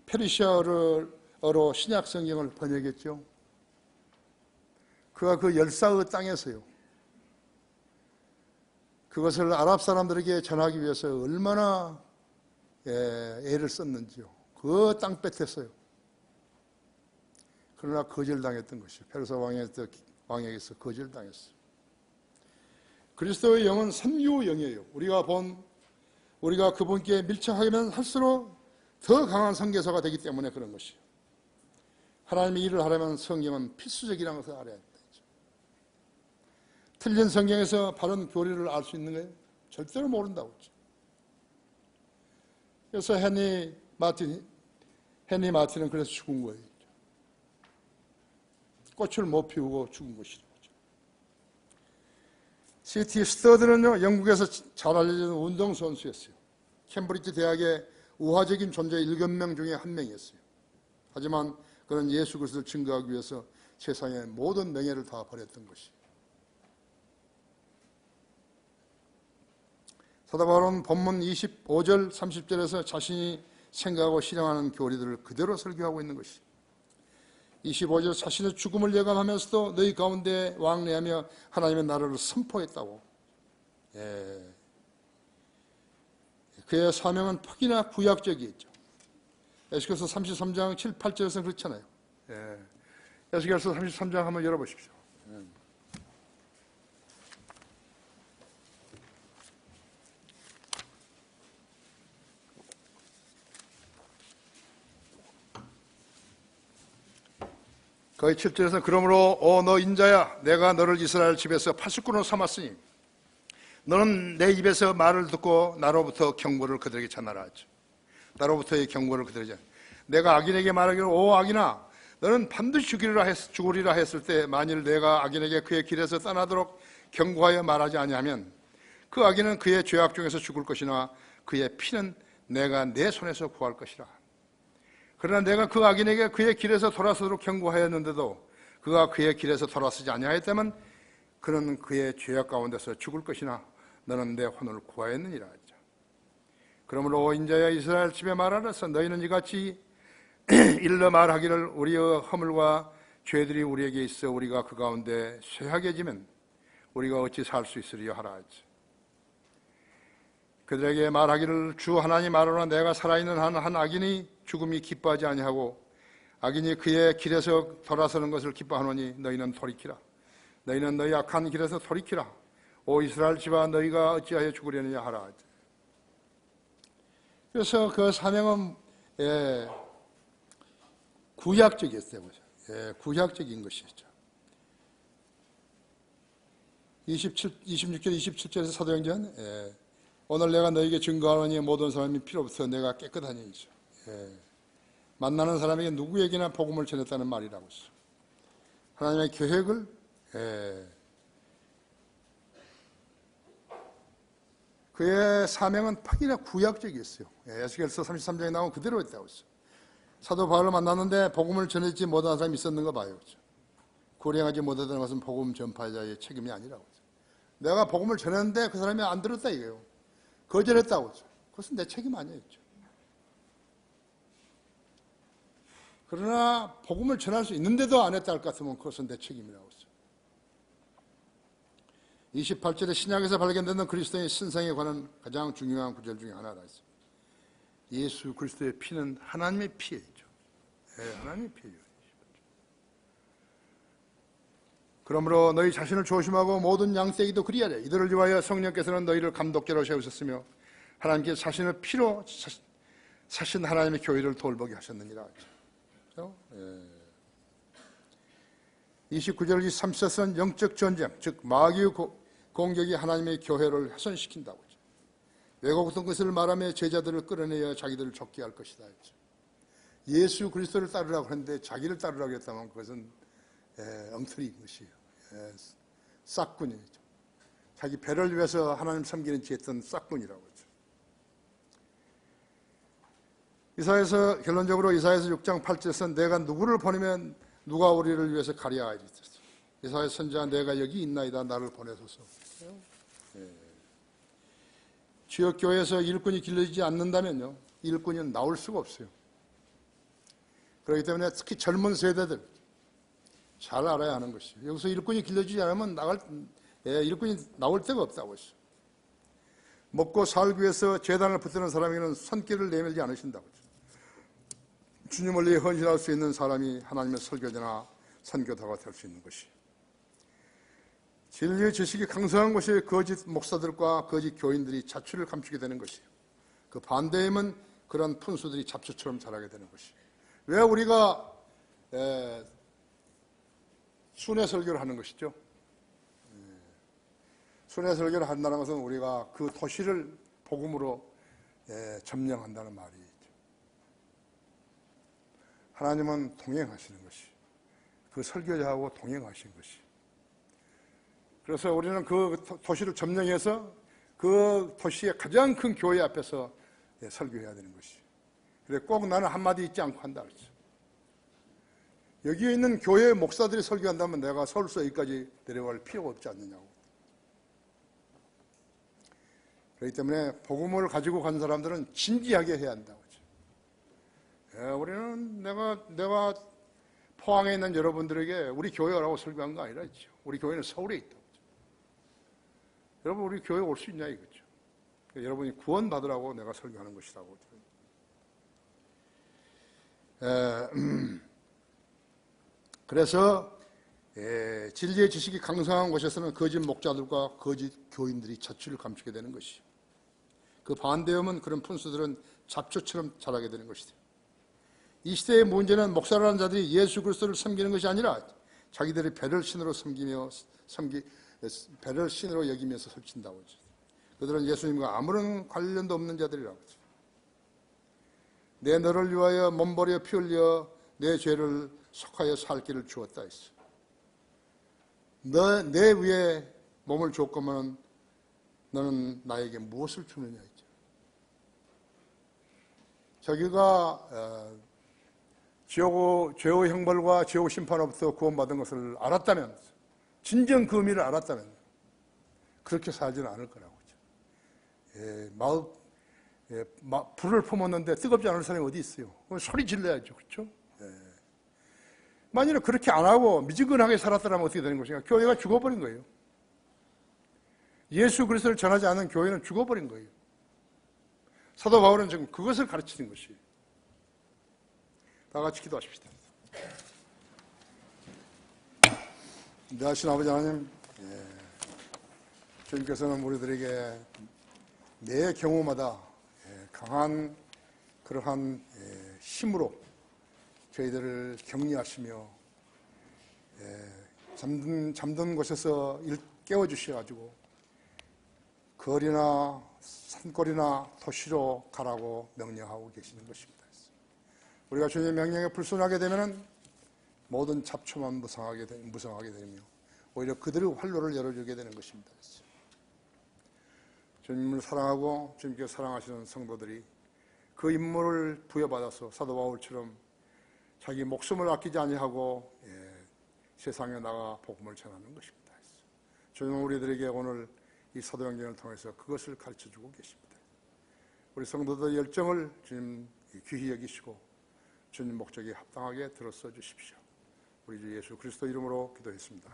Speaker 1: 페르시아어로 신약 성경을 번역했죠. 그가 그 열사의 땅에서요, 그것을 아랍 사람들에게 전하기 위해서 얼마나 애를 썼는지요. 그 땅볕에서요. 그러나 거절당했던 것이요. 페르사 왕에게서 거절당했어요. 그리스도의 영은 선교의 영이에요. 우리가 그분께 밀착하면 할수록 더 강한 선교사가 되기 때문에 그런 것이요. 하나님의 일을 하려면 성경은 필수적이라는 것을 알아야 합니다. 틀린 성경에서 바른 교리를 알 수 있는 거예요? 절대로 모른다고 했죠. 그래서 헨리 마틴은 그래서 죽은 거예요. 꽃을 못 피우고 죽은 것이죠. C.T. 스터드는요, 영국에서 잘 알려진 운동선수였어요. 캠브리지 대학의 우화적인 존재 7명 중에 한 명이었어요. 하지만 그는 예수 그리스도를 증거하기 위해서 세상의 모든 명예를 다 버렸던 것이에요. 사도 바울은 본문 25절 30절에서 자신이 생각하고 실행하는 교리들을 그대로 설교하고 있는 것이에요. 25절 자신의 죽음을 예감하면서도 너희 가운데 왕래하며 하나님의 나라를 선포했다고. 그의 사명은 특히나 구약적이었죠. 에스겔서 33장 7, 8절에서는 그렇잖아요. 에스겔서 33장 한번 열어보십시오. 거의 7절에서 그러므로 너 인자야 내가 너를 이스라엘 집에서 파수꾼으로 삼았으니 너는 내 입에서 말을 듣고 나로부터 경고를 그들에게 전하라 하죠. 나로부터의 경고를 그들에게. 내가 악인에게 말하기를 오 악인아 너는 반드시 죽으리라 했을 때 만일 내가 악인에게 그의 길에서 떠나도록 경고하여 말하지 아니하면 그 악인은 그의 죄악 중에서 죽을 것이나 그의 피는 내가 내 손에서 구할 것이라. 그러나 내가 그 악인에게 그의 길에서 돌아서도록 경고하였는데도 그가 그의 길에서 돌아서지 아니하였다면 그는 그의 죄악 가운데서 죽을 것이나 너는 내 혼을 구하였느니라 하죠. 그러므로 인자야 이스라엘 집에 말하라서 너희는 이같이 일러 말하기를 우리의 허물과 죄들이 우리에게 있어 우리가 그 가운데 쇠하게 지면 우리가 어찌 살 수 있으리요 하라 하죠. 그들에게 말하기를 주 하나님 아로나 내가 살아있는 한 악인이 죽음이 기뻐하지 아니하고 악인이 그의 길에서 돌아서는 것을 기뻐하노니 너희는 돌이키라. 너희는 너희 악한 길에서 돌이키라. 오 이스라엘 집아 너희가 어찌하여 죽으려느냐 하라. 그래서 그 사명은 구약적이었어요. 구약적인 것이죠. 26절 27절에서 사도행전 오늘 내가 너에게 증거하노니 모든 사람이 피로부터 내가 깨끗하니이죠. 만나는 사람에게 누구에게나 복음을 전했다는 말이라고 했어. 하나님의 계획을 그의 사명은 팍이나 구약적이었어요. 에스겔서 33장에 나온 그대로 했다고 했어요. 사도 바울을 만났는데 복음을 전했지 못한 사람이 있었는가 봐요. 그렇죠? 구령하지 못했다는 것은 복음 전파자의 책임이 아니라고 했어요. 내가 복음을 전했는데 그 사람이 안 들었다 이거예요. 거절했다고 했죠. 그것은 내 책임 아니었죠. 그러나 복음을 전할 수 있는데도 안 했다 할 것 같으면 그것은 내 책임이라고 했어요. 28절에 신약에서 발견되는 그리스도의 신성에 관한 가장 중요한 구절 중에 하나가 있습니다. 예수 그리스도의 피는 하나님의 피이죠. 하나님의 피예요. 그러므로 너희 자신을 조심하고 모든 양떼기도 그리하라. 이들을 위하여 성령께서는 너희를 감독자로 세우셨으며 하나님께 자신의 피로 사신 하나님의 교회를 돌보게 하셨느니라. 그렇죠? 29절 23절은 영적 전쟁, 즉 마귀의 공격이 하나님의 교회를 훼손시킨다고 하죠. 왜곡된 것을 말하며 제자들을 끌어내어 자기들을 좁게 할 것이다 했죠. 예수 그리스도를 따르라고 했는데 자기를 따르라고 했다면 그것은 엉터리인 것이에요. 싹군이죠. 자기 배를 위해서 하나님 섬기는 지했던 싹군이라고 하죠. 이사야서 결론적으로 이사야서 6장 8절에서 내가 누구를 보내면 누가 우리를 위해서 가랴 이랬어요. 이사야 선지자 내가 여기 있나이다 나를 보내소서. 지역 교회에서 일꾼이 길러지지 않는다면요 일꾼이 나올 수가 없어요. 그렇기 때문에 특히 젊은 세대들 잘 알아야 하는 것이에요. 여기서 일꾼이 길러지지 않으면 일꾼이 나올 데가 없다고 했어요. 먹고 살기 위해서 제단을 붙드는 사람에게는 손길을 내밀지 않으신다고 했어요. 주님을 위해 헌신할 수 있는 사람이 하나님의 설교자나 선교사가 될 수 있는 것이에요. 진리의 지식이 강성한 곳에 거짓 목사들과 거짓 교인들이 자취를 감추게 되는 것이에요. 그 반대에는 그런 푼수들이 잡초처럼 자라게 되는 것이에요. 왜 우리가 순회 설교를 하는 것이죠? 순회 설교를 한다는 것은 우리가 그 도시를 복음으로 점령한다는 말이죠. 하나님은 동행하시는 것이 그 설교자하고 동행하신 것이. 그래서 우리는 그 도시를 점령해서 그 도시의 가장 큰 교회 앞에서 설교해야 되는 것이. 그래 꼭 나는 한마디 잊지 않고 한다 그랬죠. 여기에 있는 교회 목사들이 설교한다면 내가 서울서 여기까지 내려갈 필요가 없지 않느냐고. 그렇기 때문에 복음을 가지고 간 사람들은 진지하게 해야 한다고 하죠. 우리는 내가 포항에 있는 여러분들에게 우리 교회 오라고 설교한 거 아니라 했죠. 우리 교회는 서울에 있다고 하죠. 여러분 우리 교회 올 수 있냐 이거죠. 여러분이 구원받으라고 내가 설교하는 것이라고. 그래서 진리의 지식이 강성한 곳에서는 거짓 목자들과 거짓 교인들이 자취를 감추게 되는 것이죠. 그 반대하면 그런 푼수들은 잡초처럼 자라게 되는 것이죠. 이 시대의 문제는 목사라는 자들이 예수 그리스도를 섬기는 것이 아니라 자기들의 배를 신으로 섬기며 배를 신으로 여기면서 설친다고 하죠. 그들은 예수님과 아무런 관련도 없는 자들이라고 하죠. 내 너를 위하여 몸 버려 피 흘려 내 죄를 속하여 살 길을 주었다 했어. 내 위에 몸을 줬거면 너는 나에게 무엇을 주느냐 했죠. 자기가 죄의 형벌과 죄의 심판으로부터 구원받은 것을 알았다면, 진정 그 의미를 알았다면 그렇게 살지는 않을 거라고 하죠. 불을 품었는데 뜨겁지 않을 사람이 어디 있어요? 소리 질러야죠. 그렇죠? 만일에 그렇게 안 하고 미지근하게 살았더라면 어떻게 되는 것인가? 교회가 죽어버린 거예요. 예수 그리스도를 전하지 않은 교회는 죽어버린 거예요. 사도 바울은 지금 그것을 가르치는 것이에요. 다 같이 기도하십시다. 인도하신 아버지 하나님, 주님께서는 우리들에게 매 경우마다 강한 그러한 힘으로 저희들을 격려하시며 잠든 곳에서 깨워주셔가지고 거리나 산골이나 도시로 가라고 명령하고 계시는 것입니다. 우리가 주님의 명령에 불순하게 되면 모든 잡초만 무성하게 되며 오히려 그들의 활로를 열어주게 되는 것입니다. 주님을 사랑하고 주님께서 사랑하시는 성도들이 그 임무를 부여받아서 사도 바울처럼 자기 목숨을 아끼지 아니하고 세상에 나가 복음을 전하는 것입니다. 주님은 우리들에게 오늘 이 사도행전을 통해서 그것을 가르쳐주고 계십니다. 우리 성도들의 열정을 주님 귀히 여기시고 주님 목적에 합당하게 들어서 주십시오. 우리 주 예수 그리스도 이름으로 기도했습니다.